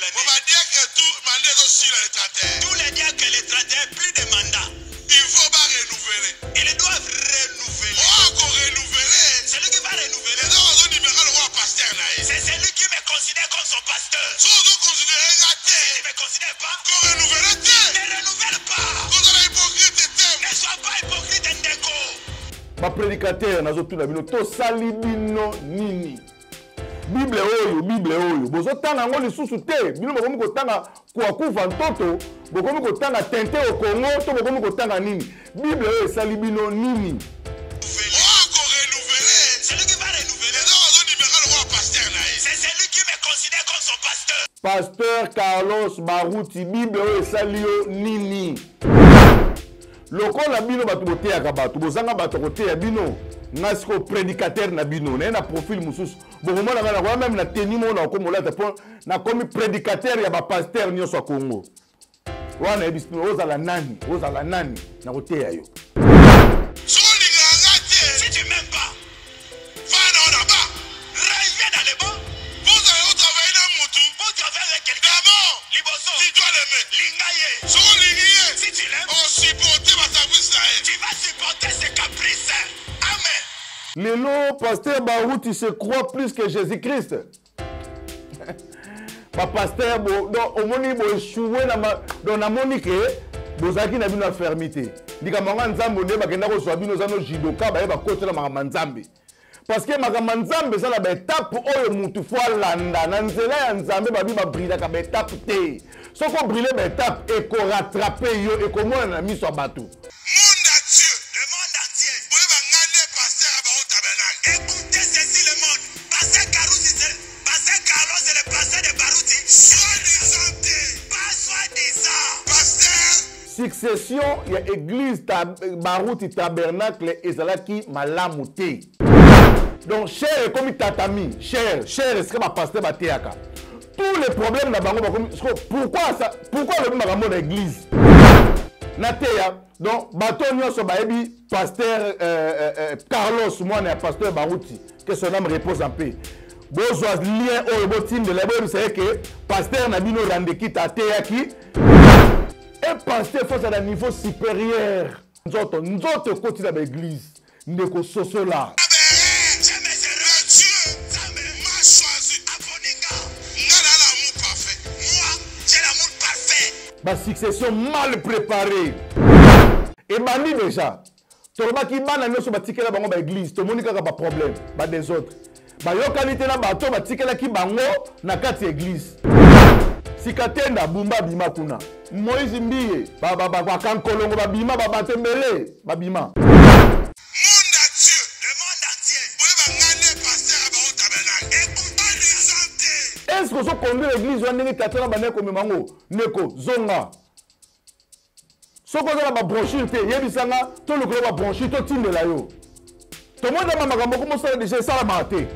l'année. On va dire que tout mandat aussi le 31. Tous les dieux que les 31, plus de mandats. Il faut pas renouveler. Ils doivent renouveler. Oh, encore renouveler. C'est lui qui va renouveler. Les gens ont numéro le roi pasteur là. C'est celui qui me considère comme son pasteur. Si on considère raté. Si tu ne me considères pas, qu'on renouvelle. ne renouvelle pas. Qu'on a hypocrite. Ne sois pas hypocrite Ndeko. Ma prédicateur nazotuna bino to sali bino nini. Bible oyo bozotanga ngo lisusu te bino bokomi kotanga kuakuva ntoto bokomi kotanga tente au Congo to bokomi kotanga nini. Bible oyo esali bino nini. C'est lui qui va renouveler. C'est celui qui me considère comme son pasteur. Pasteur Carlos Baruti, Bible oyo esali yo nini. Lokola bino batu boteaka batu bozanga batu koteya bino nasiko prédicateur na bino na profil mususu bokomona ngana kwa même na tenue mona ko molata po na komi prédicateur ya ba pasteur nyonso Congo wana ebisino ozala nani na koteya yo. Si tu m'aimes pas, va là-bas, reviens dans les bancs. Vous travaillez avec quelqu'un. D'abord, Liboso, tu dois l'aimer. Lingaye. Si tu l'aimes, tu vas supporter ses caprices. Amen. Lelo pasteur Baruti se croit plus que Jésus-Christ. Ba pasteur bo donc omoni bo échoué dans na monique bozaki na bino fermité. Ndika manga nzambe nde bakenda ko zwa bino zano jidoka ba yeba kotela manga nzambe. Parce que manga nzambe ça la ba étape oyo mutu fo landa na nzela ya nzambe ba bi ba briller ka ba étape te. Soko briller ba étape et ko rattraper yo et ko mona na miso bato. Écoutez ceci le monde. Pasteur Carlos c'est le pasteur de Baruti. Succession ya église Baruti tabernacle ezalaki malamu te. Donc cher comme tatami, cher est-ce que ma pasteur bateaka. Tous les problèmes na bango pourquoi le makambo na église na teya. Donc bato nyonso baebi pasteur Carlos mwana ya pasteur Baruti que son âme repose en paix. Bozwa lien oyo botinde la bo c'est que pasteur na bino randeki tateyaki un pasteur faut à un niveau supérieur. Nzoto côté de l'église ndeko soso là. Ma succession mal préparée. Et bani déjà. Toroba ki bana nyoso batikela bango ba église, to monika ka ba problème, ba des autres. Ba yokanité na bato batikela ki bango na kati église. Sikatenda bumba bima kuna. Moïse Mbiye, ba kankolongo ba bima ba batembele, ba bima. Est-ce que vous conduisez l'église ou avez katana baneko memango neko zonga soko za ba brochure te yebisanga to le ba brochure to tindela yo to monde ba makambo ko mosala déjà ça la maté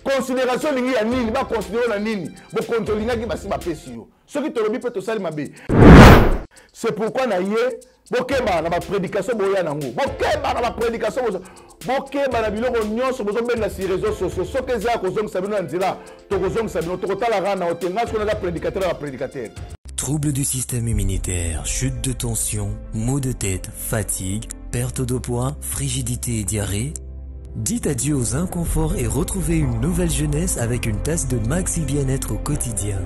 considération lingi ya nini ba considérer na nini bo contrôlinga ki basi ba pesi yo soki to lobi pe to sali mabe. C'est pourquoi na ye bokeba na ba prédication boya nango bokeba na ba prédication bokeba na biloko nyonso bozobenda sur réseaux sociaux soki za ko zongisa bino na nzela to ko zongisa bino to ko tala rana otenga ce qu'on a prédicateur. Troubles du système immunitaire, chute de tension, maux de tête, fatigue, perte de poids, frigidité et diarrhée. Dites adieu aux inconforts et retrouvez une nouvelle jeunesse avec une tasse de Maxi Bien-être au quotidien.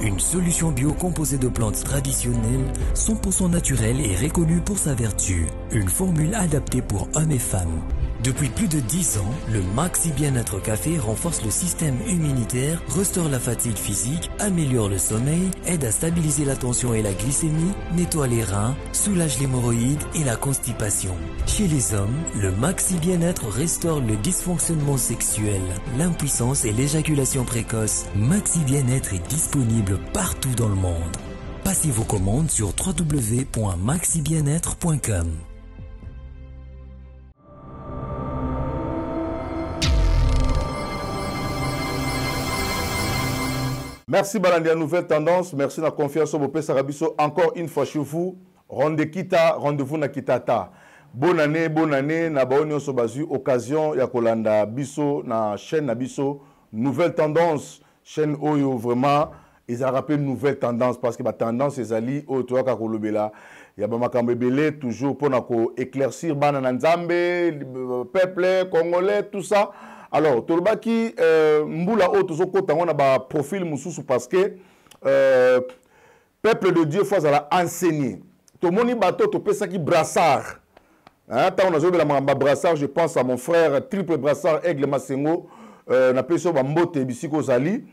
Une solution bio composée de plantes traditionnelles, 100% naturelle et reconnue pour sa vertu. Une formule adaptée pour hommes et femmes. Depuis plus de 10 ans, le Maxi Bien-être Café renforce le système immunitaire, restaure la fatigue physique, améliore le sommeil, aide à stabiliser la tension et la glycémie, nettoie les reins, soulage l'hémorroïde et la constipation. Chez les hommes, le Maxi Bien-être restaure le dysfonctionnement sexuel, l'impuissance et l'éjaculation précoce. Maxi Bien-être est disponible partout dans le monde. Passez vos commandes sur www.maxibienêtre.com. Merci Balandia Nouvelle Tendance, merci de la confiance au Bopé Sarabiso. Encore une fois chez vous, rendez-vous na Kitata. Bonne année, na baonyo sobazu, occasion ya kolanda biso na chaîne na biso, Nouvelle Tendance, chaîne Oyo vraiment, ils ont rappelé une nouvelle tendance parce que la tendance est ali au toi kakolobela il y a makambo belé toujours pour éclaircir bana nzambe peuple congolais tout ça. Alors tolobaki mbula o tozo kota on a ba profil mususu parce que peuple de Dieu faut la enseigner. To moni bato to pesa ki brassard. Hein, tant on a joué la mamba brassard, je pense à mon frère triple brassard Aigle Masengo na peso ba mbote bisiko zali.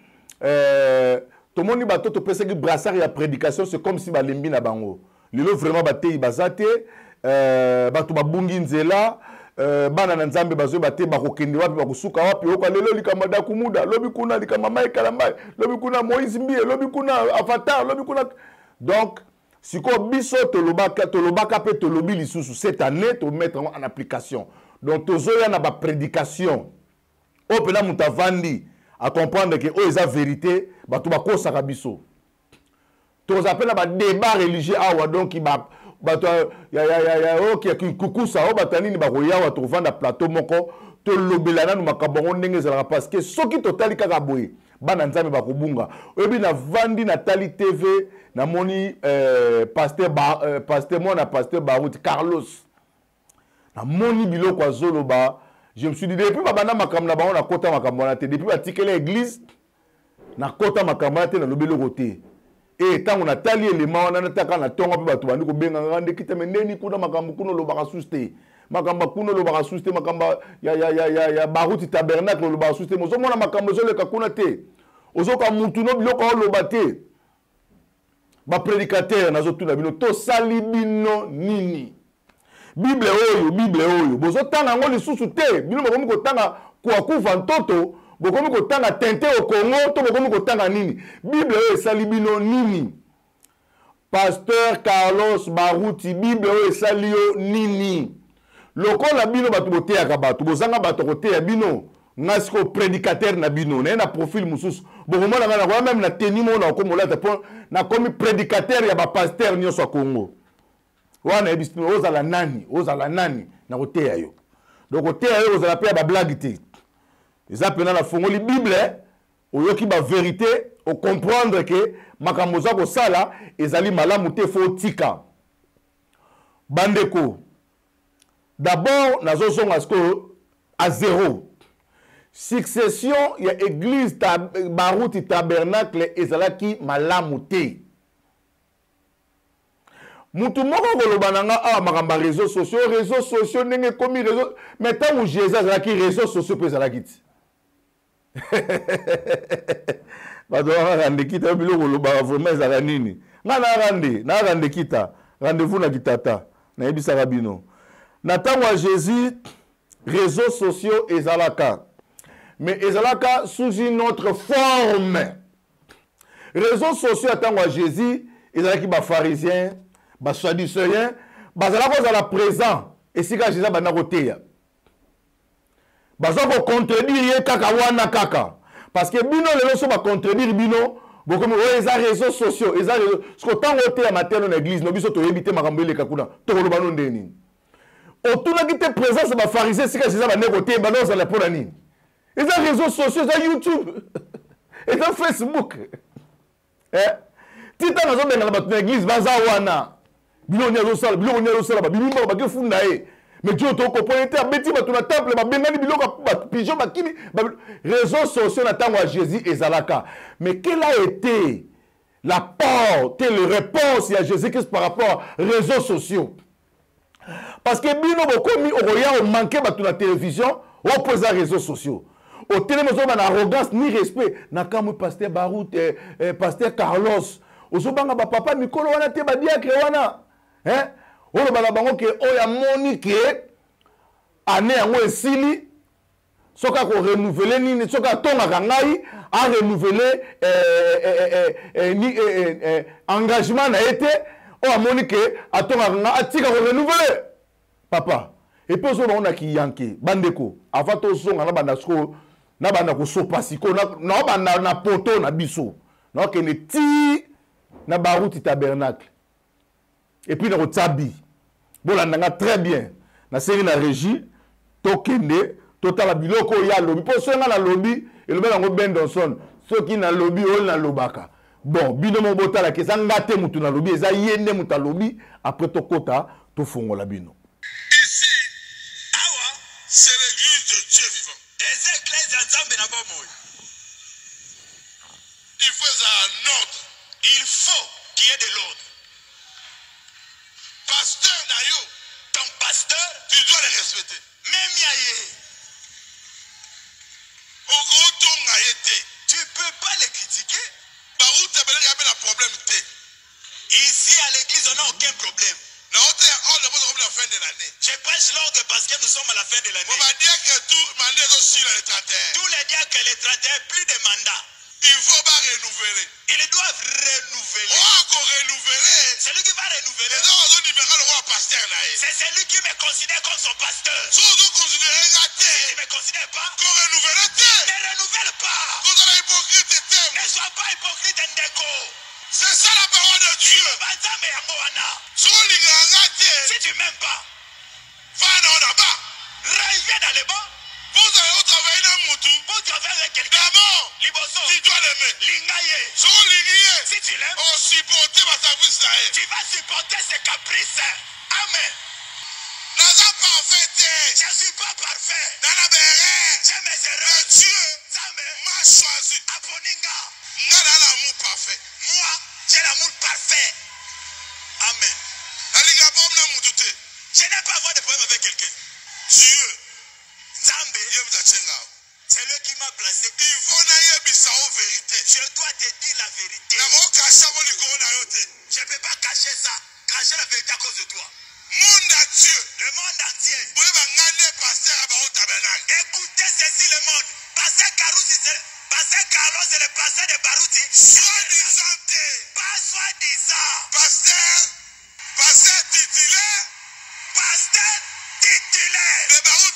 Tout le monde dit que brassard et prédication, c'est comme si balembi na bango. Lelo vraiment batei bazate, batu babungi nzela, bana na nzambe bazo bate bakokende wapi bakusuka wapi oko lelo likamada kumuda, lobi kuna likamama ikalamai, lobi kuna Moïse Mbie, lobi kuna Avatar, lobi kuna. Donc, si ko biso tolobaka pe tolobi lisusu cette année to mettre en application. Donc tozoya na ba prédication. O pena mutavandi à comprendre que oh eza vérité bato bakosaka biso to appelle ba débat religieux awa donc bato ya ok kukusa o batanini bakoya wa to vanda plateau moko to lobelana no makabongo ndenge zala parce que soki totali kaka boye bana nzambe bakobunga oyebi na vandi na Tali TV na moni pasteur mona pasteur Baruti Carlos na moni biloko azoloba. Je me suis dit, depuis que je na kota makambo depuis que l'église, na kota makambo na lobelo côté. Et tant on a tali élément, on a taka na tonga pe batu bandi ko benga ngande kita meneni kuna makambo kuno lo baka suste. Makambo kuno lo baka suste makambo ya Baruti tabernacle lo baka suste. Mozo mona makambo zo le kakuna te. Ozo ka mutu no biloko lo bate. Ba prédicateur na zo tuna bino to salibino nini. Bible oyo bozo tanga ngoli susu te bino bokomi kotanga kwa kufa ntoto bokomi kotanga tente au Congo to bokomi kotanga nini Bible oyo esali bino nini Pasteur Carlos Baruti Bible oyo esali yo nini lokola bino bato boteyaka bato bozanga bato koteya bino ngasiko prédicateur na bino na profil mususu bokomona ngana kwa même na teni mona okomolata po na komi prédicateur ya ba pasteur nyonso Congo. Wana ebisino ozala nani na koteya yo. Donc koteya yo ozala pe ba blague te. Eza pena na fongoli Bible oyoki ba vérité o comprendre que makambo za ko sala ezali malamu te fo tika. Bandeko. D'abord nazo songa sko à zéro. Succession ya église Baruti tabernacle ezalaki malamu te. Mutu moko koloba nanga makamba réseaux sociaux ndenge komi réseaux mais tant où Jésus azalaki réseaux sociaux pe ezalaki ti bato rande kita biloko loba vraiment ezala nini nga na rande kita rendez-vous na kitata na yebisaka bino na tango ya Jésus réseaux sociaux ezalaka mais ezalaka sous une autre forme. Réseaux sociaux à tango ya Jésus ezalaki ba pharisiens ba sadducéens bazala kozala présent esika Jésus bana koteya baza ko contredire kaka wana kaka parce que bino lelo so ba contredire bino bokomi o eza réseaux sociaux eza ce que tango teya matelo na église no biso to yebite makambo ele kakuna to koloba no ndeni otuna kite présence ba pharisiens esika Jésus bana koteya bana ozala pona nini eza réseaux sociaux eza YouTube eza Facebook tita nazo benga la bato na église baza wana biloni azosala biloko ni azosala babimba bakefunda ye mais Dieu to kopointer abeti bato na temple babengani biloko pigeon bakini réseaux sociaux na tango ya Jésus ezalaka. Mais quelle a été l'apport et la réponse à Jésus-Christ par rapport aux réseaux sociaux? Parce que bino bokomi okoya o manquer bato na télévision opposer aux réseaux sociaux au télévision na arrogance ni respect na kamu pasteur Baruti pasteur Carlos ozobanga ba papa mikolo wana te ba diacre wana olo bala bango ke oya moni ke année yango esili soka ko renouveler nini soka tonga kangai a renouveler engagement na été o amoni ke atonga kanga atika ko renouveler papa et puis so on a ki yanke bandeko avant to songa na banda sko na banda ko sopasiko na banda na poto na biso na ke ne ti na Baruti tabernacle et puis na Tsabi bolandanga très bien na série na régie tokende totala biloko ya lobby po songa na lobby et le bengo Bendonson ceux qui na lobby ol na lobaka bon bino mo botala ke sanga te mutu na lobi eza yende mutu lobi après to kota to fongola bino. Ici, c'est l'église de Dieu vivant. Il faut un ordre. Il faut qu'il y ait de l'ordre. Pasteur Nayo, Ton pasteur, tu dois le respecter. même Yaye, Au gros ton Naïté, tu ne peux pas les critiquer. Barou Tabelé, il y a un problème. Ici à l'église, on n'a aucun problème. La haute est hors de la fin de l'année. Je prêche l'ordre parce que nous sommes à la fin de On l'année. va dire que tout mandat est aussi le 31. Tous les diacres et les 31, plus de mandats. Il faut pas renouveler. Ils doivent renouveler. On va encore renouveler. C'est lui qui va renouveler. Les gens ont numéro le roi pasteur Naï. C'est celui qui me considère comme son pasteur. Si vous considérez Si raté, tu ne me considères pas, qu'on renouvelle. ne renouvelle pas. Vous avez hypocrite et thème. Ne sois pas hypocrite Ndeko. C'est ça la parole de Dieu. Banzambe ya Moana. Si vous l'ignorez raté, Si tu m'aimes pas, va là-bas. reviens dans les bancs. Vous allez travailler dans mon tour. Pour travailler avec quelqu'un. D'abord, Liboso. tu dois l'aimer. Lingaye. Si vous l'ignorez, Si tu l'aimes, on supporte ma service là. tu vas supporter ses caprices. Amen. Naza parfait. Je ne suis pas parfait. Dans la berre, J'ai mes le erreurs. Dieu Zame. m'a choisi. Aponinga. Nga dans l'amour parfait. Moi, j'ai l'amour parfait. Amen. Aliga bom na mutute. Je n'ai pas avoir de problème avec quelqu'un. Dieu, Zambé, Dieu me tchenga. c'est lui qui m'a placé. Il faut na yebisa o vérité. Je dois te dire la vérité. Na o kasha mo likoro na yote. Je ne peux pas cacher ça. Cacher la vérité à cause de toi. Monde à Dieu. Le monde entier. Vous avez ngane pasteur à Barou Tabernacle. Écoutez ceci le monde. Pasteur Karousi, Pasteur Carlos, c'est le pasteur de Barouti. Soi-disant t'es. Pas soi-disant. Pasteur titulaire Pasteur titulaire. de Barou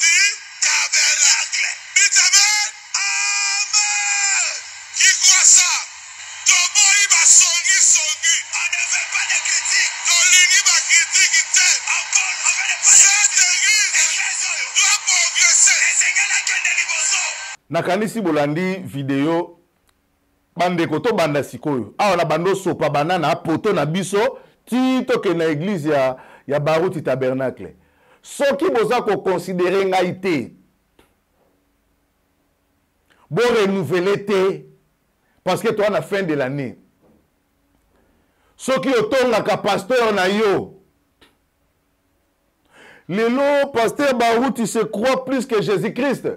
Tabernacle. Dites Amen. Amen. Qui croit ça? Tobo iba songi. On ne veut pas de critique. Tolingi ba critique te. Encore, on veut pas de Cette église critique. doit progresser. Le Seigneur l'a donné Liboso. nakanisi bolandi video bandeko to banda sikoyo awa na bando sopa banana poto na biso ti toke na église ya Barouti Tabernacle soki boza ko considérer ngai te bo renouveler te parce que toi na fin de l'année soki otongaka pasteur na yo lelo pasteur Barouti se croit plus que Jésus-Christ.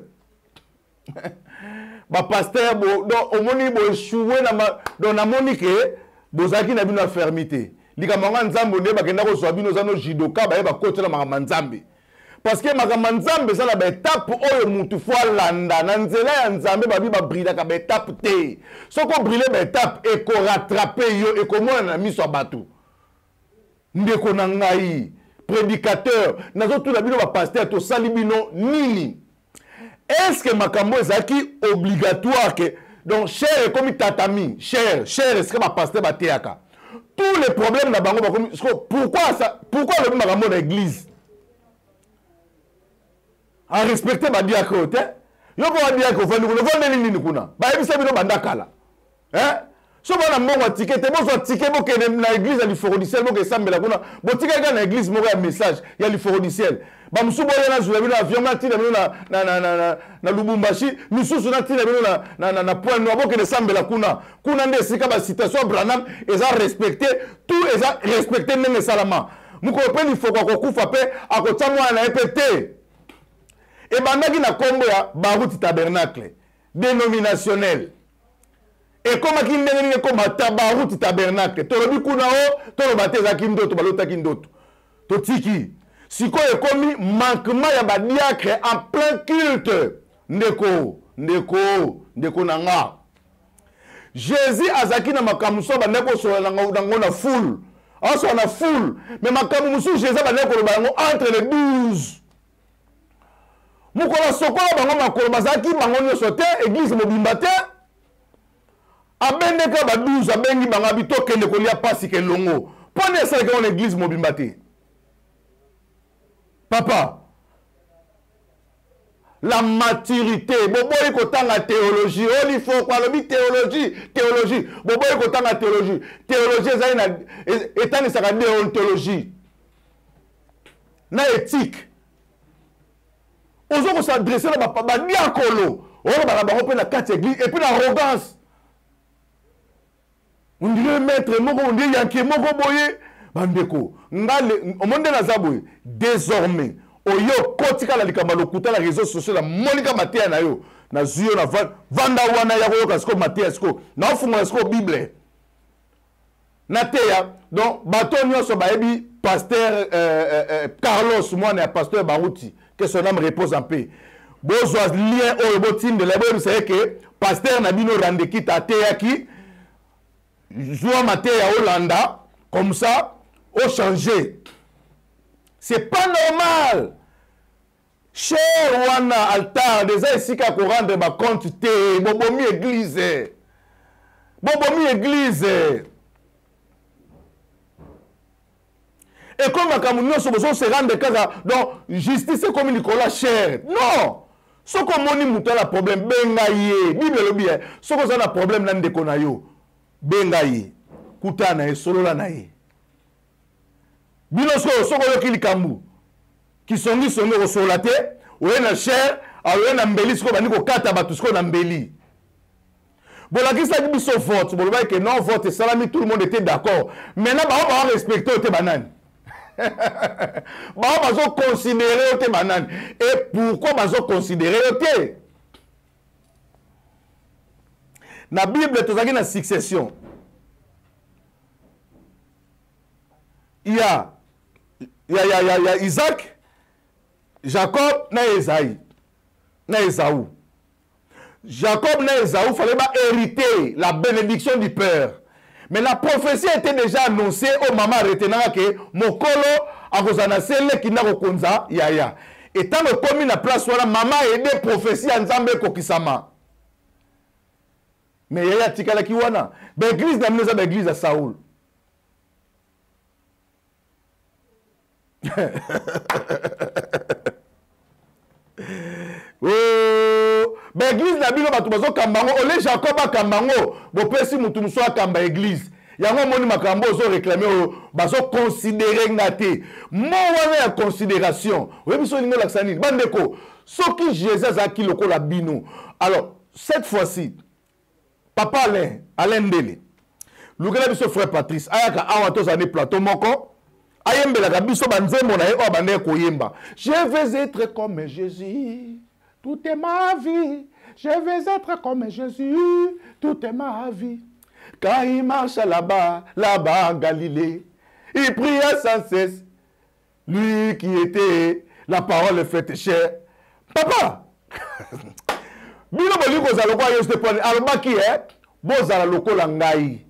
Ba pasteur bo donc omoni bo échoué dans na monique bozaki na bino fermité likamanga nzambe nde bakenda ko so bino zano jidoka ba ba kotela makamba nzambe parce que makamba nzambe ça la ba étape oyo mutu fo landa na nzela ya nzambe ba bi ba briller ka ba étape te soko briller ba étape et ko rattraper yo et ko mona na miso bato ndeko na ngai prédicateur nazo tout la bino ba pasteur to sali bino nini. Est-ce que makambo ezaki obligatoire que donc cher comme tatami cher est-ce que ma pasteur bateaka tous les problèmes na bango bakomi pourquoi le makambo na église à respecter ba diacre te yo ko diacre fa ndiko nini kuna ba ebisa bino bandakala so bana mbongo ticket te bozo ticket bo ke na église ya liforodiciel bo ke sambela kuna bo ticket ka na église moko ya message ya liforodiciel ba musubo yana zula bino avion na tina bino na Lubumbashi misusu na tina bino na point noir bo ke sambela kuna nde sika ba citation Branham eza respecter tout eza respecter ndenge salama muko pe ni foko ko kufa pe akotsamwa na EPT et bandaki na kombo ya Barouti Tabernacle dénominationnel. Et comme qui n'est comme Barouti Tabernacle, tolobi kuna o, toloba te zaki ndoto balota ki ndoto. Totiki. Siko e komi manquement ya ba diacre en plein culte. Ndeko nanga. Jésus azaki na makamuso ba ndeko so na foule. Also na foule, mais makamuso Jésus ba ndeko bango entre les 12. Mukola sokola bango makolo bazaki bango nyoso te église mobimba te. Abendeka ba 12 abengi banga bitokende kolia pasi ke longo. Pone ça que on église mobimba te. Papa. la maturité. Boboy kotanga théologie. On il faut quoi le théologie, théologie. Boboy kotanga théologie. Théologie étant une sacrée déontologie. Na éthique. Aux autres s'adresser là ba diakolo. On va ba la carte église et puis l'arrogance. On dirait maître moko on dirait yanké moko boye bandeko. Ngale au monde na zaboye désormais oyo kotika la likamba lokuta la réseaux sociaux la monika matia na yo na zuyo na vanda wana ya koyoka siko matia siko na ofunga siko bible na teya donc bato nyonso baebi pasteur Carlos mwana ya pasteur Barouti que son âme repose en paix bozwa lien oyo botinde la bo c'est que pasteur na bino randeki ta teya ki zuwa matia Hollanda comme ça au changer. C'est pas normal. Cher wana altar déjà ici qu'à rendre ma compte té bobomi église. Bobomi église. Et comme Kamunyo se rendre kaza donc justice comme Nicolas cher. Non. Ce qu'on moni muta la problème bengaye. Bible le bien. Ce qu'on a la problème nan de konayo. Bengaye. Kutana e solo la nae. Bilosko soko yoki likambu qui sont au solate ou na cher ou na mbeli siko bani ko kata batu siko na mbeli bola ki sa biso vote bola que non vote salami tout le monde était d'accord maintenant ba respecter au te banane ba zo considérer au te banane et pourquoi ba zo considérer au te na Bible tozaki na succession il y a Isaac, Jacob, na Esaïe, na Esaü. Jacob, na Esaü, il fallait hériter la bénédiction du Père. Mais la prophétie était déjà annoncée au maman retenant que Mokolo a gozana sele qui n'a rekonza yaya. Et tant que comme la place voilà maman et des prophéties en Zambé kokisama. Mais yaya tikala kiwana. L'église d'amener l'église à Saoul. Oh, l'église na bino batu bazo kambango ole Jacob akambango bopesi mutu muso akamba église yango moni makambo zo réclamer bazo considérer ngate mo wana ya considération we biso lingo laksani bandeko soki Jésus zaki lokola bino alors cette fois-ci papa Alain Ndele lukela biso frère Patrice ayaka awa to zane plateau moko ayembelaka biso banzembo na ye oyo bande koyemba je veux être comme Jésus toute ma vie je veux être comme Jésus toute ma vie quand il marche là-bas en Galilée il priait sans cesse lui qui était la parole faite chair papa bino boli kozala lokola Yesu te pone alobaki bozala lokola ngai.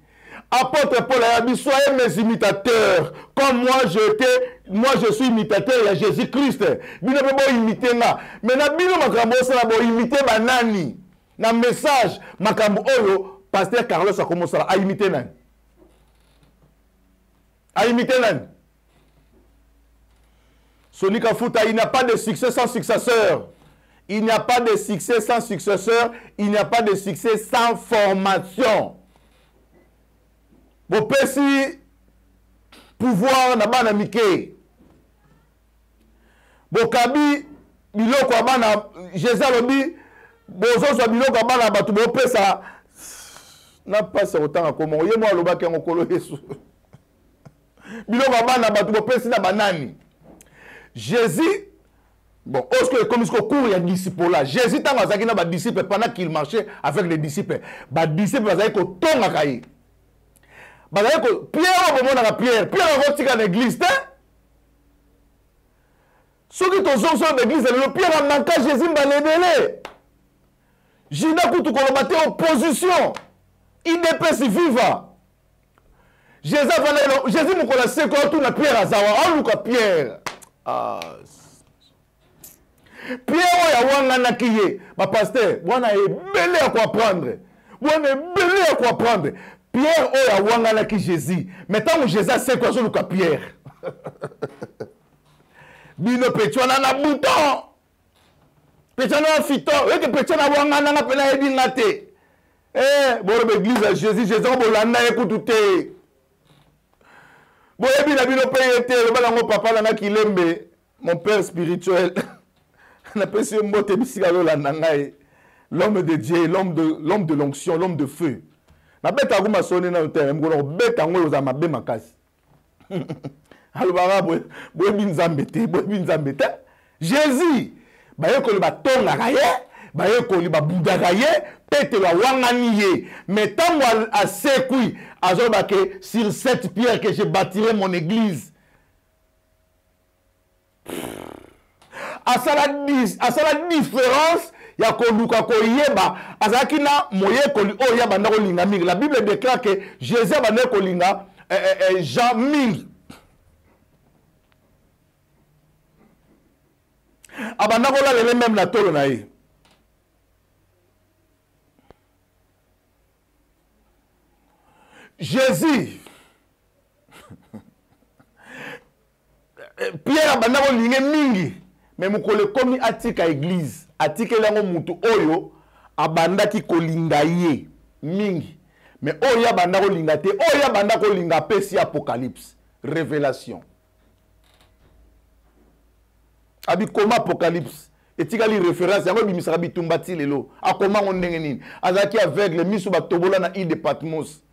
Apôtre Paul a dit, soyez mes imitateurs, comme moi je suis imitateur de Jésus-Christ. Bino peut imiter là. Maintenant bino makambo ça bo imiter banani. Na message makambo oyo pasteur Carlos a commencé à imiter nan. À imiter nan. Sonika Fouta, il n'y a pas de succès sans successeur. Il n'y a pas de succès sans successeur, il n'y a pas de succès sans formation. Bo pesi pouvoir na bana mike. Bo kabi biloko abana Jésus lobi bozo so biloko abana batu bo pesa na pasa otanga komo ye mo aloba ke ngokolo Yesu. Biloko abana batu bo pesi na banani. Jésus bon, est-ce comme ce cours il y a disciples là. Jésus tant azaki na ba disciples pendant qu'il marchait avec les disciples. Ba disciples azaki ko tonga kai. Pierre va Pierre va en église. Ceux qui sont en église, le Pierre a manqué Jésus dans les délais. Jina Koutou Kolomate opposition. Il n'est pas si vivant. Jésus nous connaissait quand tout na Pierre Azawa. On nous Pierre. Pierre Oyawanga Nakiye. Ma pasteur, on a belé à quoi prendre. On a belé à quoi prendre. Pierre oya wangana ki Jésus. Mais tant que Jésus sait quoi sur le cas Pierre. Bino petwana na bouton. Pétiana fito, et que Pétiana wangana na pena ebingate. Bon l'église à Jésus, Jésus bolanda écoute. Bon ebina bino payete, le balango papa lana kilembe, mon père spirituel. Na pesi mbote bisika lo landa ngai. L'homme de Dieu, l'homme de l'onction, l'homme de feu. Na beta ngoma sonné na terre, ngolo beta ngolo za mabe makasi. Alubara boye binzambete, Jésus baye ko li batonga kaye, baye ko li babuda kaye, pete la wangani ye. Mais tant à sekui, azoba que sur cette pierre que je bâtirai mon église. À ça la différence ya ko luka ko yeba azaki na moye ko li o ya banda ko linga mingi. La Bible déclare que Jésus banda ko linga Jean mingi. Abanda ko la lele même la tolo na ye. Jésus Pierre abanda ko linga mingi. Mais mukole komi atika église atika lango mutu oyo abanda ki kolinga ye mingi. Mais oyo abanda ko linga te, oyo abanda ko linga pesi apocalypse, révélation. Abi koma apocalypse etika li référence yango bimisaka bitumbati lelo akoma ngondenge nini azaki aveugle misu batobola na île de Patmos.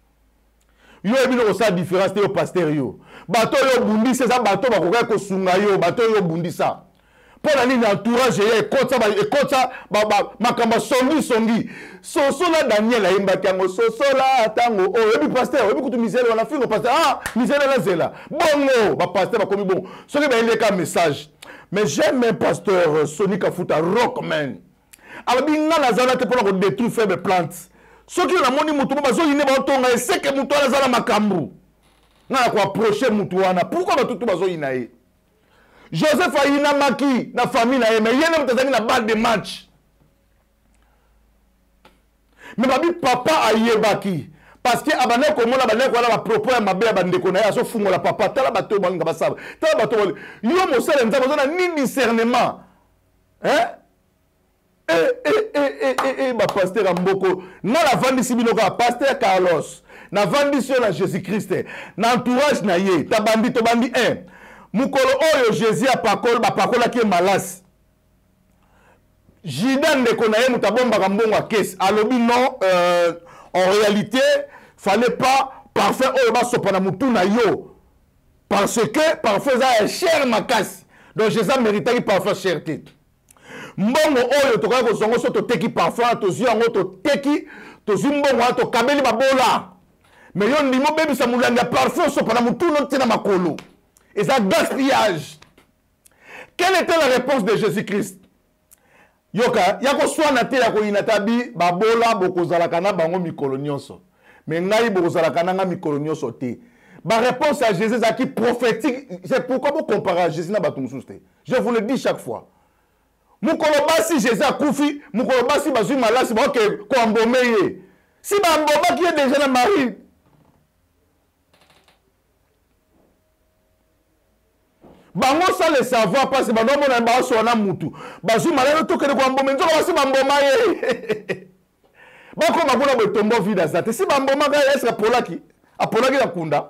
Yo ebino ko sa différence te yo pasteur yo. Bato yo bundi c'est ça bato bakoka ko sunga yo, bato yo bundi ça. Pour la ligne entourage et kota makamba songi soso la Daniel ayimba kango soso la tango oh ebi pasteur ebi kutu misele wana fingo pasteur misele la zela bongo ba pasteur ba komi bon ce qui ba indika message. Mais j'aime un pasteur Sonic Afuta Rockman abi ngana zala te pour détruire faible plante ce qui la moni mutu ba zo yine ba tonga et c'est que mutu ala zala makambu na ko approcher mutu wana pourquoi ba tutu ba zo yinae. Joseph Aïna Maki, na famille na mais yéna mtazani na balle de match. Mais babi papa ayebaki parce que abane ko mona bane ko na propos ya mabe bande ko na ya so fungo la papa tala bato balinga basaba. Tala bato yo mo sele nzaba zona ni discernement. Ba pasteur Mboko na la vandi sibinoka pasteur Carlos na vandi sur la Jésus-Christ na entourage na ye tabandi to bandi Mukolo oyo Jésus a pakola ki malasi. Jidan de konaye mutabomba kambonga kesi. Alobi non, en réalité, fallait pas parfait oyo ba sopana mutu na yo. Parce que parfait ça cher makasi. Donc Jésus mérite parfait cherté. Mbongo oyo to ko songo so to teki parfait to ziango to teki to zimbongo to kabeli babola. Mais yo ndimo bebi sa mulanga parfait sopana mutu no tina makolo. Et ça gaspillage. Quelle était la réponse de Jésus-Christ? Yoka, yako soit nate yako inatabi babola bokozalaka na bango mikolo nyonso. Mais ngai bokozalaka na mikolo nyonso te. Ba réponse à Jésus c'est qui prophétique. C'est pourquoi vous comparez à Jésus na batumsuste. Je vous le dis chaque fois. Mukolo basi Jésus a koufi, mukolo basi bazui malasi ba ke ko ambomeye. Si ba mboma qui est déjà na mari. Bango sans le savoir parce que bango mona ba so na mutu bazu malalo to kene kwa mboma nzoka basi bamboma ye bako makuna betombo vida zate si bamboma ga est apolaki na kunda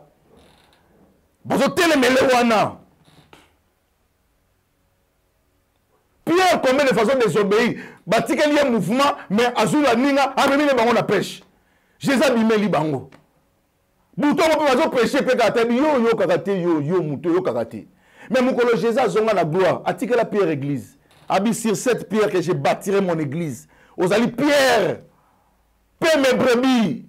bazo telemele wana Pierre combien de façons désobéir batika lié mouvement mais azula ninga amemine bango na pêche Jésus bimeli bango buto ko bazo pêcher pe kata yo kakate yo mutu yo kakate. Mais mon collègue Jésus a zonga la gloire. Attique la pierre église. Abi sur cette pierre que j'ai bâtirai mon église. Aux ali pierre. Paix mes brebis.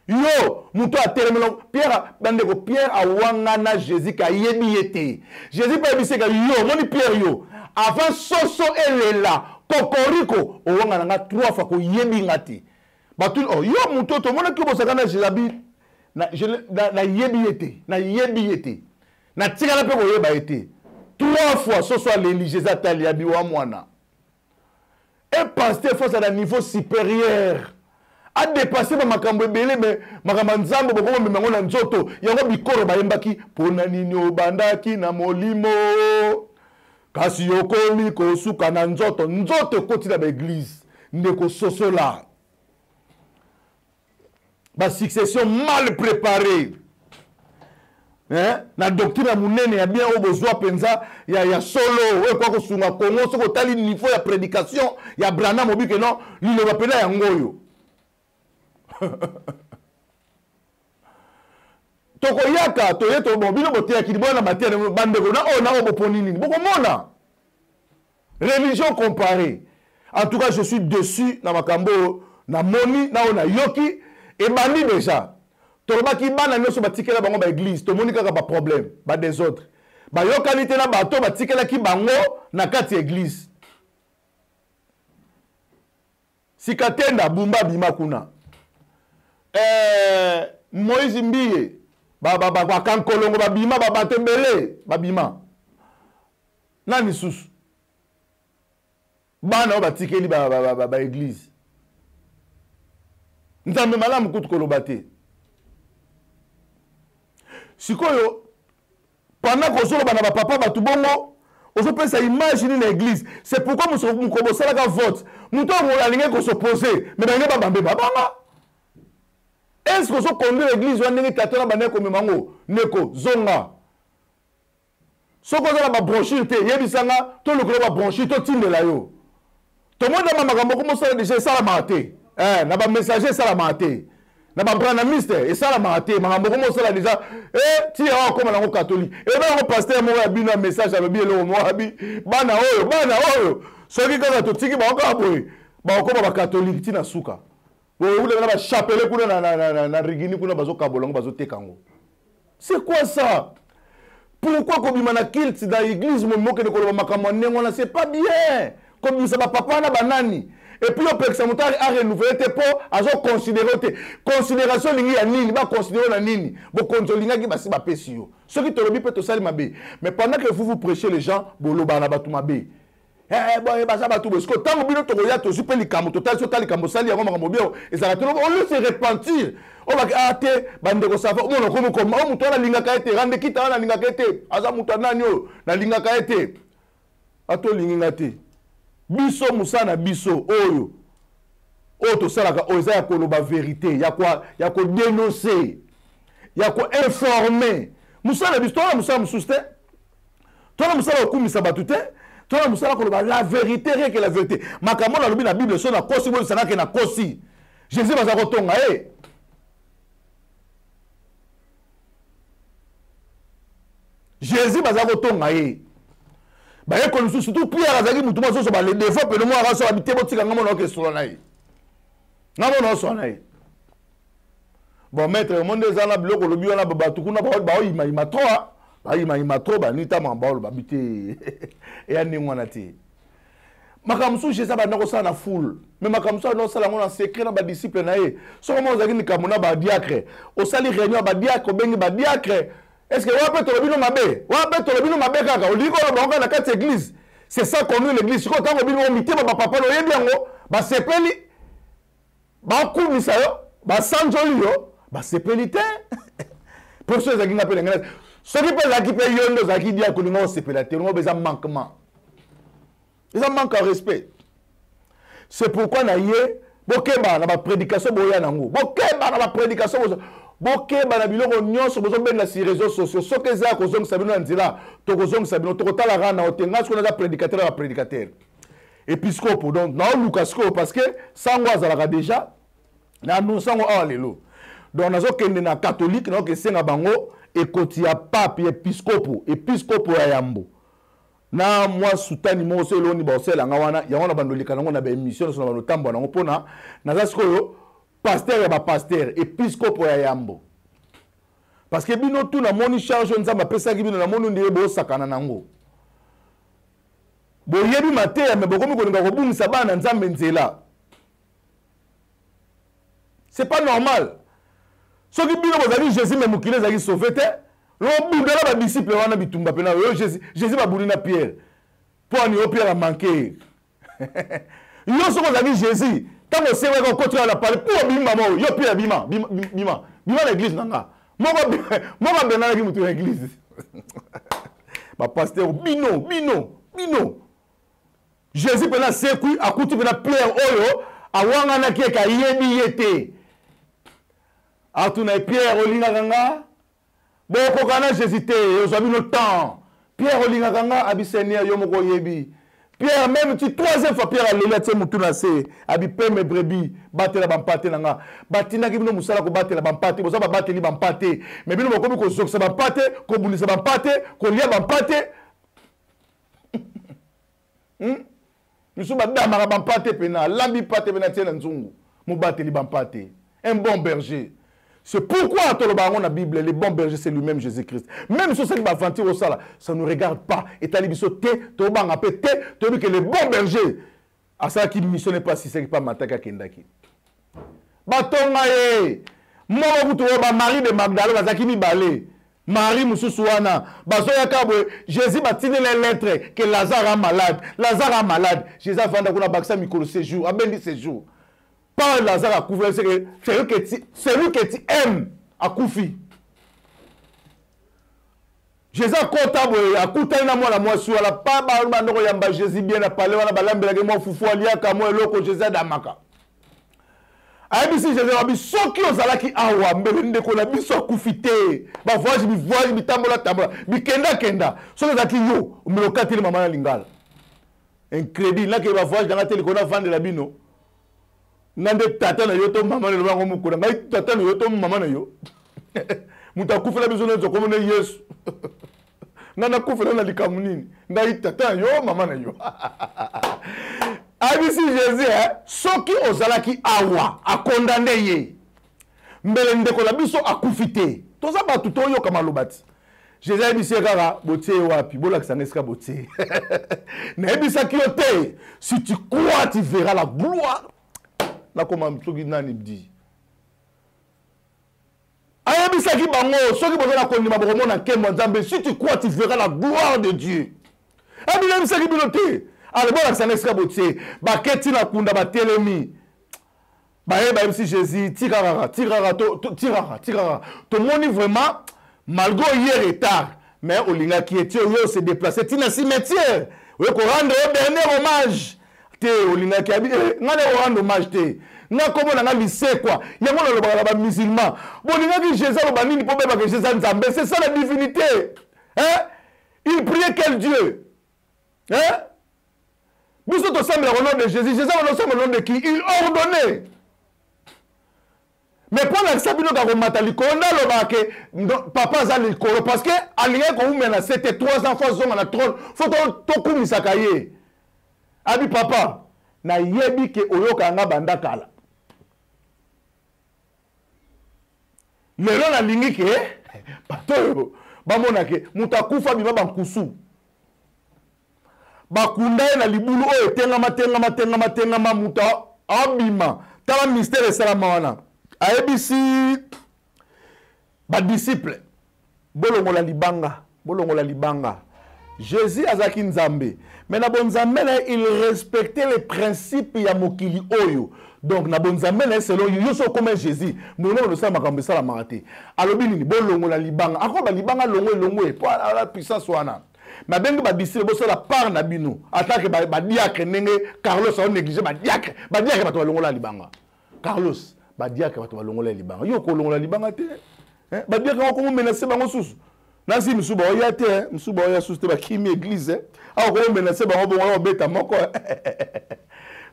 Yo, mouto a terminé. Pierre a wangana Jésus ka yebi yete. Jésus pas ebise ka yo, moni pierre yo. Avant soso elle là. Kokoriko. O wangana 3 fois ko yebi ngati. Batul oh yo mouto to mona ki bosakana Jésus abi na yebi yete. Na yebi yete. Na tika la pe koyeba été 3 fois ce soit l'Église atali abiwa mwana. Et pasteur face à un niveau supérieur a dépassé makambo belé mais makambo nzambo boko me mango na nzoto yango bikoro ba yembaki pona nini obandaki na molimo kasi yokomi kosuka na nzoto nzoto ekoti na baeglise ndeko sosola succession mal préparée. Na doctrine ya munene ya bien o bozwa penza ya solo kwa kosunga Kongo soko tali niveau ya prédication ya Brana mobike non liloba pena ya ngoyo toko yaka to yeto bobino botia kilibona matia bandeko na o boponi nini boko mona religion comparée. En tout cas je suis dessus na makambo na moni na ona yoki et bandi déjà tolobaki bana nyonso batikela bango ba église tomoni kaka ba problème ba des autres ba yokani te na bato batikela ki bango na kati église sikatenda bumba bima kuna Moïse Mbiye ba kankolongo ba bima ba batembele ba bima nani susu bana batikeli ba église nzambe malamu kutu koloba te sikoyo pendant kozoloba na bapapa batu bongo ozopesa image ni na église. C'est pourquoi mokobosalaka vote moto alingi kosoposer mais bange babambe babanga est-ce que ozokonduire église wana ndenge tata na bandeko memango neko zonga soko ozala babronchure te yebisanga tolokolo babronchure totindela yo tomonda makambo komosala déjà esalamaka te na bamessager esalamaka te na bambranamiste esalamaka te makambo komosala déjà tia awa koma nango catholique ebango paster moko ya bino ya message alobi eloko moko abi bana oyo soki kaka totiki bango kaka boye bakokoma bacatholike ntina suka boulena bachapele kuna na rigini kuna bazokabola yango bazoteka yango. C'est quoi ça? Pourquoi kobima na kilt dans l'église momokende koloba makambo ndenge wana c'est pas bien kobimisa bapapa na banani et puis opekisa moto a renouvelé te po azo considérer te considération lingi ya nini ba considérer na nini bokonzo lingaki basi bapesi yo soki tolobi pe tosali mabe mais pendant que vous prêchez les gens boloba na batu mabe bon baza batu bosko tango bino tokoya to super likambo total so talikambo sali yango makambo bio ezala to on le se repentir on va ate bande ko safa on ko ko ma muto na linga ka ete rande kita na linga ka ete aza muto nani yo na linga ka ete ato linga te biso musana biso oyo to salaka oza ya koloba vérité ya ko dénoncer ya ko informer musana biso na musana mususte to na musala okumisa batute to na musala koloba la vérité rien que la vérité makambo na lobi na bible so na kosi bo sanaka na kosi Jésus baza kotonga Jésus baza kotonga ba ye ko surtout Pierre azaki mutu mo so ba le défaut pe no mo araso habité botika ngamo na ke solo nayi ngamo no so nayi bon maître monde ezana biloko lobi wana ba tukuna ba ima trop ba ima trop ba nita mamba ba bité et ani ngwana ti makamsu Jésus ba ndako sana full mais makamsu no sala ngona secret na ba disciple na ye so mo zaki ni kamuna ba diacre o sali réunion ba diacre bengi ba diacre. Est-ce que vous avez tolobino mabe? Vous avez tolobino mabe kaka? On dit qu'on va dans quatre églises. C'est ça qu'on dit l'église. Si on a tolobino mité, ba papa no yebiango, ba sepeli, ba kumisa yo, ba sanjoli yo, ba sepeli te. Pour ceux qui n'appellent l'anglais, ceux qui peuvent qui payent yondo, qui disent que nous sepelate, nous avons manquement. Ils ont manque à respect. C'est pourquoi na yé, bokeba na ba prédication boya nango, bokeba na ba prédication bokeba na biloko nyonso bozobenda si réseaux sociaux soki eza kozongisa bino na nzela tokozongisa bino tokotalaka na otenga soki naza prédicateur ya baprédicateur épiscope donc naoluka sikoyo parce que sango azalaka déjà na annonsango awa lelo donc nazokende na catholique naokesenga bango ekoti ya pape épiscope ya yambo na mwa sutani moko so eloni baoselanga wana yango na bandolika nango na baémission so na banotambola nango mpona naza sikoyo pasteur ya ba pasteur épiscope ya yambo parce que bino tout na moni charge nzamba pesa ki bino na moni ndiye bo sakana nango bo yebi mateya me bokomi kolinga ko bungisa bana nzambe nzela c'est pas normal soki bino bozali Jésus me mukile zaki sauvé te lo bundela ba disciple wana bitumba pena yo Jésus ba bulina Pierre pour ni Pierre a manqué yo soko zaki Jésus. Quand on sait qu'on continue à la parler, pour bima mo, yo pia bima l'église nanga. Moi bena qui mutu l'église. Ba pasteur bino. bino Jésus pena sekui akuti pena Pierre oyo awangana kieka yebi yete atuna Pierre olinga kanga boko kana Jésus te ozwa bino temps Pierre olinga kanga abi Seigneur yo moko yebi Pierre même tu troisième fois Pierre alela tse mutu na se abi peme brebi batela bampate nanga batina ki bino musala ko batela bampate boza ba bateli bampate mais bino bokomi ko zoksa bampate ko bulisa bampate ko lia bampate Nous sommes dans bampate pena lambi pate pena tiena nzungu mu bateli bampate un bon berger. C'est pourquoi dans la Bible, le bon berger, c'est lui-même Jésus-Christ. Même si c'est aventure au sala, ça ne nous regarde pas. Et tu as dit que le bon berger, à ça qui ne missionne pas si c'est pas Mataka Kendaki. Batongaye, moi, Marie de Magdala, Zakimi Balé, Marie Moussouana, Bazoya Kabwe, Jésus m'a tiré les lettres que Lazare est malade. Lazare est malade. Jésus a vendu à Baksa Mikolo séjour, a béni séjour. Pas Lazare à couvrir, c'est lui que tu aimes à Koufi. Jésus a comptable, à Koutaïna, moi, la moisson, la pas Balmano Yamba, Jésus bien à parler, on a balambe, moi, Foufou, Aliaka, moi, Loko, Jésus Damaka. Aïbisi, Jésus a dit, ceux qui ont zalaki awa, mbelende ko la biso Koufité, ba voyage, mi tambola, mi kenda, ceux qui ont zaki yo, mélokati le maman lingala. Un crédit, là, qui va voyage dans la télé, qu'on a vendu la bino. Nande tata na yoto mama le bango mukura ngai tata na yoto mama na yo mutakufela biso na zoko mona Yesu nana kufela na likamunini ngai tata yo mama na yo abisi Jésus soki ozalaki awa a condamné ye mbele ndeko la biso akufite toza batu to yo kama lobati Jésus abisi kaka botie wapi bolakisa neska botie na ebisa kiote si tu crois tu verras la gloire. Na koma mtsoki nani bdi ayebisaki bango soki bozala kondima bokomona nkembo nzambe si tu crois tu verras la gloire de Dieu ayebisaki bino te alebonakisa na esika botie baketi na kunda batelemi bayeba yebisi Jésus tikaka tomoni vraiment malgré hier retard mais olingaki eti oyo se déplacer tina cimetière oyo ko rendre au dernier hommage te olingaki abi ngane o rendre hommage te na komo na lycée quoi yango na lobaka ba musulman bolingaki Jésus lo banini po beba que Jésus nzambe c'est ça la divinité hein il priait quel Dieu hein biso to semble au nom de Jésus Jésus on semble au nom de qui il ordonnait mais pour la sabino ka komata likonda lobake papa za likolo parce que alinga ko umena c'était 3 enfants zonga na trône faut to kumisa kaye abi papa na yebi ke oyoka nga banda kala lelo na lingi ke pato bamona ke mutakufa bima bankusu bakunda na libulu oyo tenga muta abima tala mystère salama wana ayebisi ba disciple bolongola libanga Jésus azaki nzambe mais na bonzambe il respectait les principes ya mokili oyo donc na bonzambe selon yo so comme Jésus mono no sa makambo sala marate alobi nini bolongola libanga akoba libanga longo po la puissance wana ma bengi ba disciple bo so la part na bino attaque ba diacre nenge Carlos a négligé ba diacre bato longola libanga Carlos ba diacre bato longola libanga yo ko longola libanga te hein ba diacre ko menacer bango susu nasi misuba oya te misuba oya suste ba kimi église ko menacer bango bon beta moko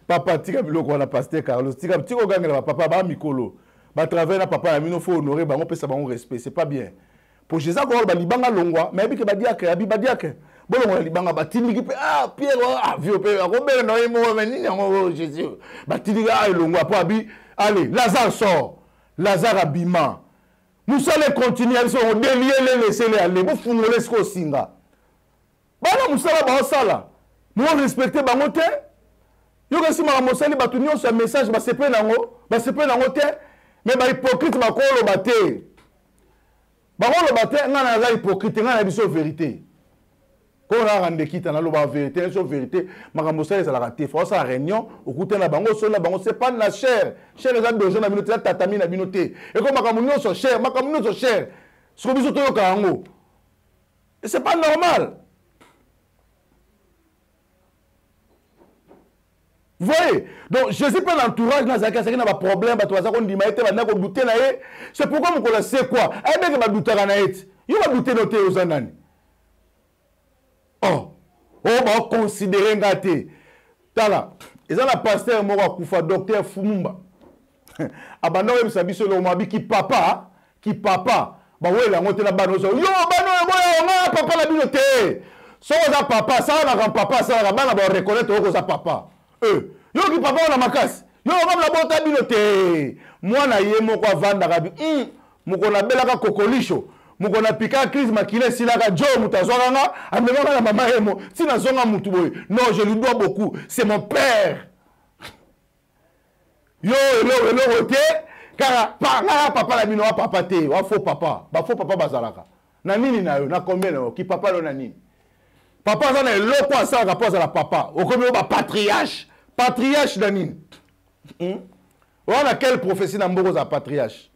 papa tika biloko na pasteur Carlos tika tiko gangela papa ba mikolo ba travailler na papa ya mino faut honorer bango pesa bango respect c'est pas bien pour Jésus ko ba libanga longwa mais bi ke ba diake abi ba diake bolongo libanga batindiki pe Pierre vieux pe ko bele no yemo menini ngo Jésus batindiki longwa po abi allez Lazare sort Lazare abima nous allons continuer à se délier les laisser aller vous fungole ce ko singa bana musala ba sala nous respecter bango te yo ko sima mosali batu nyonso message ba sepe nango te mais ba hypocrite ba ko lo baté ngana za hypocrite ngana biso vérité ko na rande kita na lo ba vérité so vérité makambo sala la raté faut ça réunion okuta na bango so na bango c'est pas la chair les a besoin na minute tatami na binoté et comme makambo nyonso cher so biso to yo kango c'est pas normal voyez? Donc, je suis pas l'entourage, dans un problème, c'est pourquoi vous connaissez quoi? Il y a des doutes à il y a des doutes aux années. Oh, on va considérer gâté. Tala, ils ont la pasteur Mora Koufa, docteur Fumumba. Abandon même sabi sur le mabi qui papa, bah ouais la monte la bano yo bano papa la bibliothèque. So za papa, ça na grand papa, ça na bana ba reconnaître ko za papa. Yo ki papa na makasi. Yo ba la bota bibliothèque. Moi na ye moko vanda ka bi. Moko na bela ka kokolisho. Moko na pika crise makile sila ka jo mutazwaka nga, amema na mama emo. Sina zonga mutu boy. Non, je lui dois beaucoup. C'est mon père. Yo, ok? Car papa la bino papa te, wa faux papa bazalaka. Na nini na yo, na combien na yo, ki papa lo na nini? Papa za na eloko asa rapport à la papa. O komi ba patriarche na nini? Wana quelle prophétie na mboko za patriarche?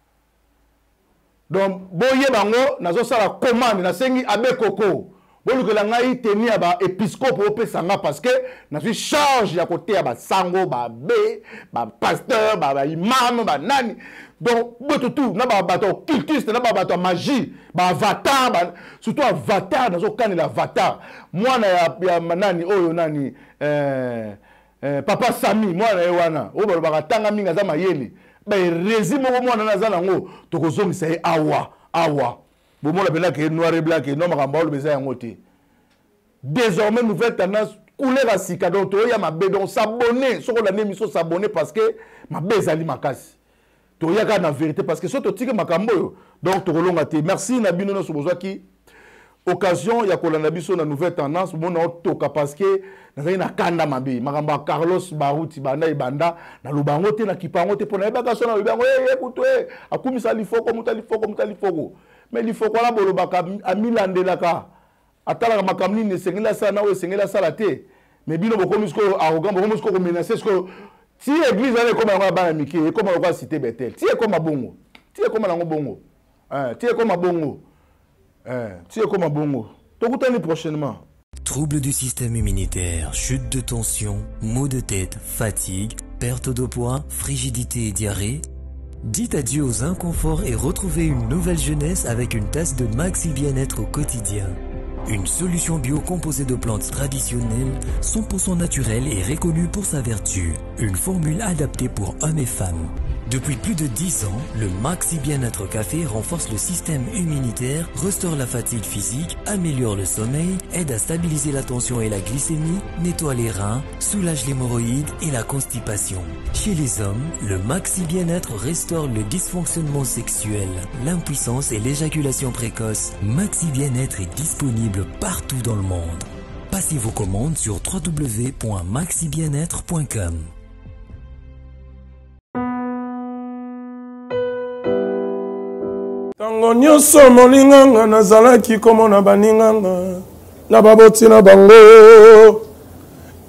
Donc boye bango nazo sala commande na sengi abe koko. Boluke la ngai tenir ba épiscope au pesanga parce que na suis charge ya côté ya ba sango ba be ba pasteur ba imam ba nani. Donc tout na ba bato cultiste na ba bato magie ba avatar ba surtout avatar nazo kanela avatar. Moi na ya manani oyo nani papa Sami moi na wana o ba tanga minga za mayeli. Ba résime mo mwana na za nango to kozongisa e awa. Bon, moi, la que noir et blanc, non, désormais, nouvelle tendance, couler la sika, donc, il y a ma bé, donc, s'abonner, sur la émission, s'abonner parce que ma bé, zali ma casse. Tu y a la vérité parce que surtout, tu ma cambo, donc, tu relonges à tes. Merci, Nabino, no Sobozaki. Occasion, il y a qu'on a biso la nouvelle tendance, bon, on toka parce que, nous avons un kanda mabi, Maramba Carlos Barouti, Banda, Ibanda, na lubangote, na kipangote, pour na ebaka sona, écoute, akumi salifoko, mutalifoko. Mais il faut qu'on a bolobaka a milandelaka atala makamni ne sengela sana we sengela salate mais bino boko misko arrogant boko misko ko menacer ce que si église ale comme on ba miki et comme on va citer Bethel ti e comme bongo ti e comme nango bongo ti e comme bongo ti e comme bongo to kutani prochainement. Troubles du système immunitaire, chute de tension, maux de tête, fatigue, perte de poids, frigidité et diarrhée. Dites adieu aux inconforts et retrouvez une nouvelle jeunesse avec une tasse de Maxi Bien-être au quotidien. Une solution bio composée de plantes traditionnelles, 100% naturelle et reconnue pour sa vertu. Une formule adaptée pour hommes et femmes. Depuis plus de 10 ans, le Maxi Bien-être Café renforce le système immunitaire, restaure la fatigue physique, améliore le sommeil, aide à stabiliser la tension et la glycémie, nettoie les reins, soulage l'hémorroïde et la constipation. Chez les hommes, le Maxi Bien-être restaure le dysfonctionnement sexuel, l'impuissance et l'éjaculation précoce. Maxi Bien-être est disponible partout dans le monde. Passez vos commandes sur www.maxibienêtre.com. Tango nyonso molinganga nazalaki komona baninganga na baboti na bango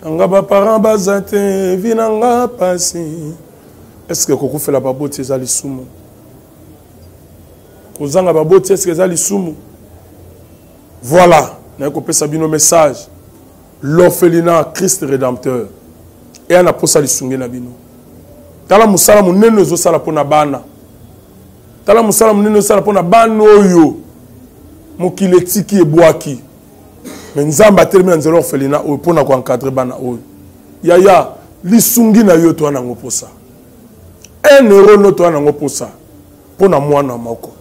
nanga baparent baza te vi nanga pasi. Est-ce que kokufela baboti eza lisumu? Kozanga baboti est-ce que eza lisumu? Voilà, naye kopesa bino message. L'orphelinat Christ rédempteur et ana posa lisungi na bino. Tala musala munene ezosala pona bana. Tala musala munene sala pona bano oyo mokile tiki ebwaki mais nzamba termina nzelo orphelina oyo pona ko encadrer bana oyo yaya lisungi na yo to na ngoposa 1 euro no to na ngoposa pona mwana moko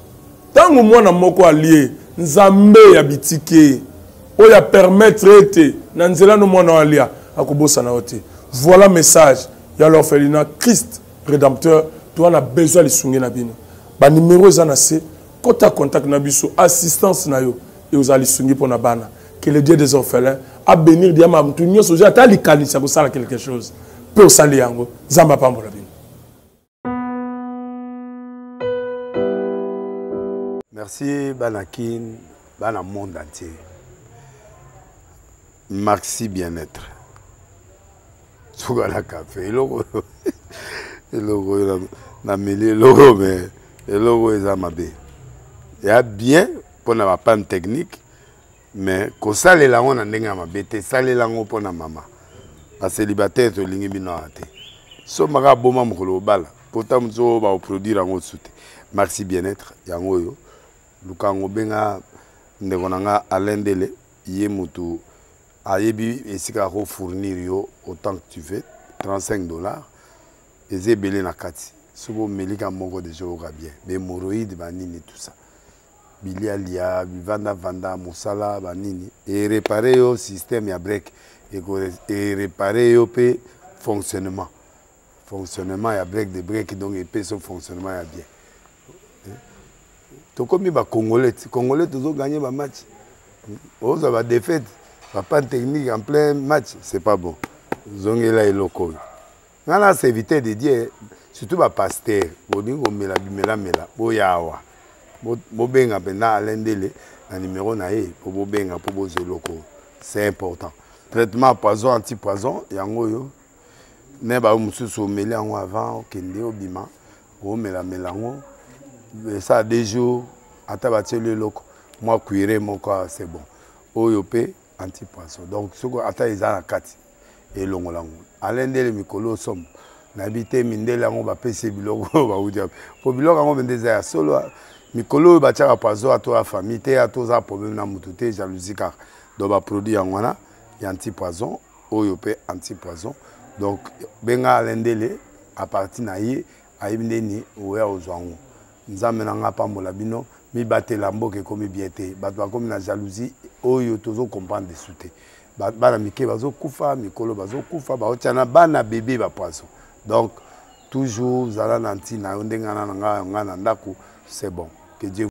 tango mwana moko alie nzambe ya bitike oyo ya permettre ete na nzela no mwana alia akobosa na ote. Voilà message ya l'orphelinat Christ rédempteur to na besoin lisungi na bino. Ba numéro za na se kota contact na biso assistance na yo et aux alisungi pour na bana que le Dieu des orphelins a bénir diama mtu nyoso ja ta likanisa ko sala quelque chose pour sali yango zamba pambola bino. Merci Banakin bana monde entier. Maxi Bien-être. Sougala café logo na mêlé logo mais le logo est amabé. Il y a bien pour la panne technique, mais quand ça les langues on a ndenge amabé, ça les langues pour la maman. ba célibataire to lingi bino ate so maka boma mokolo bala pourtant mzo ba produire ngo soute merci bien-être yango yo lukango benga ndeko nanga alendele ye mutu ayebi esika ko fournir yo autant que tu veux $35 et belé na kati sobo melika moko de joga bien be moroïde banini tout ça bilialia vanda musala banini et réparer yo système ya break et réparer yo pe fonctionnement ya break de break donc et pe son fonctionnement ya bien to comme ba congolais toujours gagner ba match aux ba défaite pas technique en plein match c'est pas bon zongela eloko ngala c'est éviter de dire surtout ba pasteur bolingo mela boyawa bobenga pena alendele na numéro na ye po bobenga po bozeloko c'est important traitement poison anti-poison yango yo ne ba mususu meli yango avant kende obima o mela ngo ça 2 jours ata bateli loko moi cuire mon corps c'est bon oyo pe anti-poison donc soko ata ezala kati elongolango alendele mikolo somme n'habité mindele yango ba pese biloko ba udia po biloko yango bendeza ya solo mikolo ba tchaka poison ato la famille te ato za problème na mutu te jalousie car do ba produit yango na ya anti-poison oyo pe anti-poison donc benga alendele à partir na ye ayibindeni oya ozwango nzambe na nga pambola bino mi batela mboke komi biete bato bakomi na jalousie oyo tozo comprendre dessous te bana mike bazo kufa mikolo bazo kufa baotiana bana bébé ba poisson donc toujours zala nanti na ndenga na nga na ndako c'est bon que Dieu